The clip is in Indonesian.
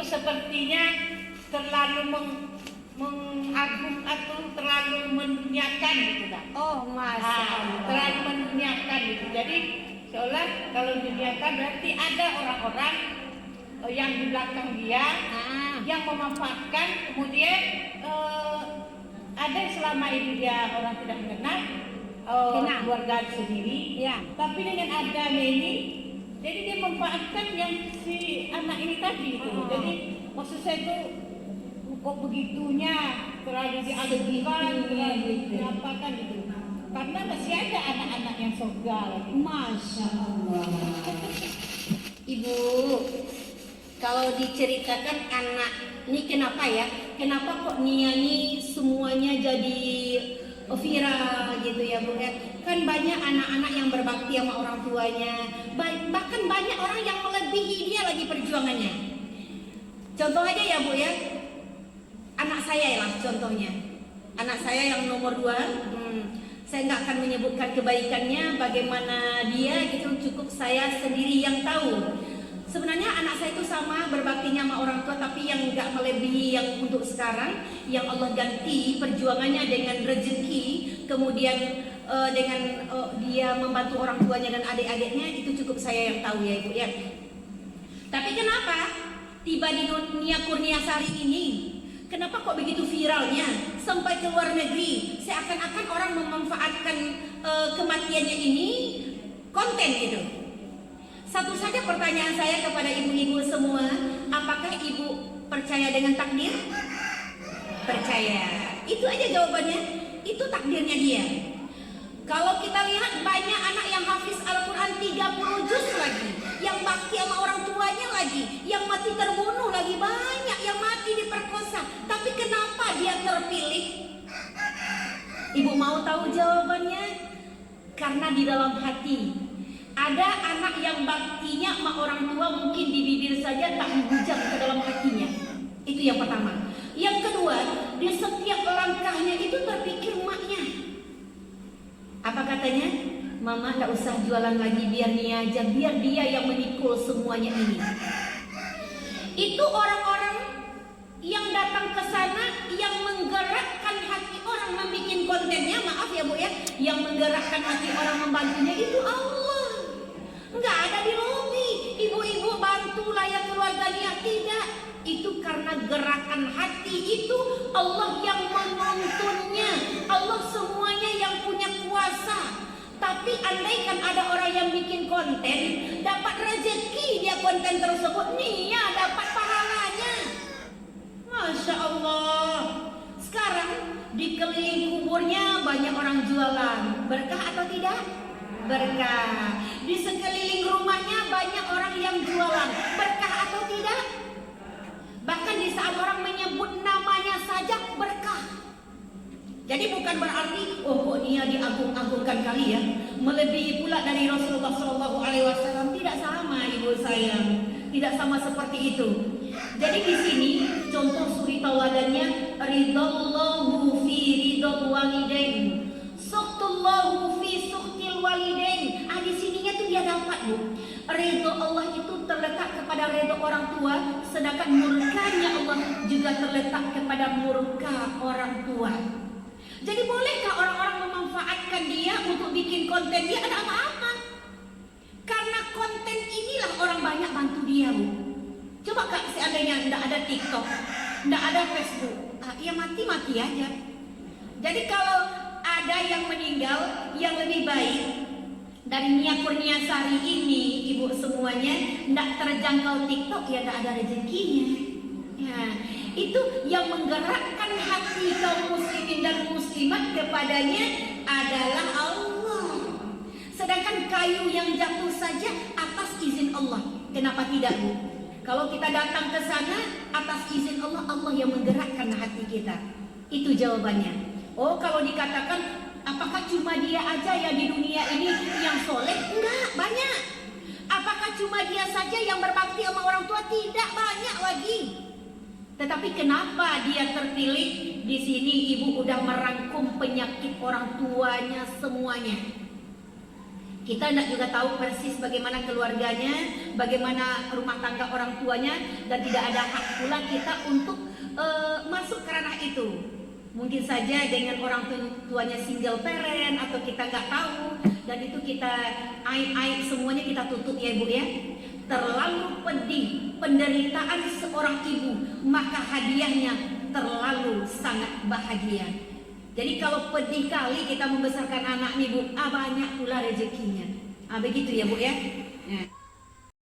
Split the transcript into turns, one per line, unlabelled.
sepertinya terlalu mengagung atau terlalu menyiapkan gitu kan.
Oh, Masya Allah.
Terlalu menyiapkan gitu. Jadi seolah kalau diniatkan berarti ada orang-orang yang di belakang dia yang memanfaatkan, kemudian ada selama ini dia orang tidak mengenal keluarga sendiri,
ya.
Tapi dengan adanya ini, jadi dia memanfaatkan yang si anak ini tadi itu. Jadi maksud saya itu kok begitunya terlalu diagukan, terlalu diapakan gitu. Karena masih ada anak-anak yang surga lagi.
Masya Allah. Ibu, kalau diceritakan anak ini kenapa ya? Kenapa kok Nia ini semuanya jadi viral gitu ya Bu ya? Kan banyak anak-anak yang berbakti sama orang tuanya, bahkan banyak orang yang melebihi dia lagi perjuangannya. Contoh aja ya Bu ya, anak saya lah contohnya. Anak saya yang nomor 2, saya nggak akan menyebutkan kebaikannya, bagaimana dia gitu, cukup saya sendiri yang tahu. Sebenarnya anak saya itu sama berbaktinya sama orang tua, tapi yang nggak melebihi yang untuk sekarang, yang Allah ganti perjuangannya dengan rezeki, kemudian dengan dia membantu orang tuanya dan adik-adiknya, itu cukup saya yang tahu ya Ibu ya. Tapi kenapa tiba di Nia Kurniasari ini, kenapa kok begitu viralnya sampai ke luar negeri, seakan-akan orang memanfaatkan kematiannya ini konten gitu. Satu saja pertanyaan saya kepada ibu-ibu semua, apakah ibu percaya dengan takdir? Percaya. Itu aja jawabannya. Itu takdirnya dia. Kalau kita lihat banyak anak yang hafiz Al-Quran 30 juz lagi, yang bakti sama orang tuanya lagi, yang mati terbunuh lagi, banyak yang mati diperkosa. Tapi kenapa dia terpilih? Ibu mau tahu jawabannya? Karena di dalam hati ada anak yang baktinya sama orang tua mungkin di bibir saja, tak menghujam ke dalam hatinya. Itu yang pertama. Yang kedua, di setiap langkahnya itu terpikir maknya. Apa katanya? Mama tak usah jualan lagi, biar Nia aja, biar dia yang menikul semuanya ini. Itu orang-orang yang datang ke sana, yang menggerakkan hati orang membuat kontennya, maaf ya Bu ya, yang menggerakkan hati orang membantunya itu Allah. Enggak ada di lobi, ibu-ibu bantu layak keluarganya, tidak. Itu karena gerakan hati itu Allah yang menuntunnya, Allah semuanya yang punya kuasa. Tapi andaikan ada orang yang bikin konten, dapat rezeki dia konten tersebut, Nia dapat pahalanya. Masya Allah. Sekarang di keliling kuburnya banyak orang jualan, berkah atau tidak? Berkah. Di sekeliling rumahnya banyak orang yang jualan, berkah atau tidak? Bahkan di saat orang menyebut namanya saja berkah. Jadi bukan berarti kok Nia diagung-agungkan kali ya, melebihi pula dari Rasulullah SAW. Tidak sama ibu sayang, tidak sama seperti itu. Jadi di sini contoh suri tauladannya, ridallahu fi ridal walidain, suhtullahu fi suhtil walidain. Di sininya tuh dia dapat Bu, ridho Allah itu terletak kepada ridho orang tua, sedangkan murkanya Allah juga terletak kepada murka orang tua. Jadi bolehkah orang-orang memanfaatkan dia untuk bikin konten? Dia ada apa-apa. Karena konten inilah orang banyak bantu dia Bu. Coba Kak, seandainya tidak ada TikTok, tidak ada Facebook, ya mati-mati aja. Jadi kalau ada yang meninggal, yang lebih baik dari Nia Kurniasari ini, ibu semuanya, tidak terjangkau TikTok, ya tidak ada rezekinya. Ya, itu yang menggerakkan hati kaum muslimin dan muslimat kepadanya adalah Allah. Sedangkan kayu yang jatuh saja atas izin Allah. Kenapa tidak Bu? Kalau kita datang ke sana atas izin Allah, Allah yang menggerakkan hati kita. Itu jawabannya. Oh, kalau dikatakan apakah cuma dia aja ya di dunia ini yang soleh? Enggak, banyak. Apakah cuma dia saja yang berbakti sama orang tua? Tidak, banyak lagi. Tetapi kenapa dia terpilih? Di sini ibu udah merangkum penyakit orang tuanya semuanya. Kita tidak juga tahu persis bagaimana keluarganya, bagaimana rumah tangga orang tuanya, dan tidak ada hak pula kita untuk masuk ke ranah itu. Mungkin saja dengan orang tuanya single parent atau kita nggak tahu, dan itu kita aib semuanya kita tutup ya ibu ya. Terlalu pedih penderitaan seorang ibu, maka hadiahnya terlalu sangat bahagia. Jadi kalau pedih kali kita membesarkan anak nih bu, banyak pula rezekinya. Begitu ya bu ya.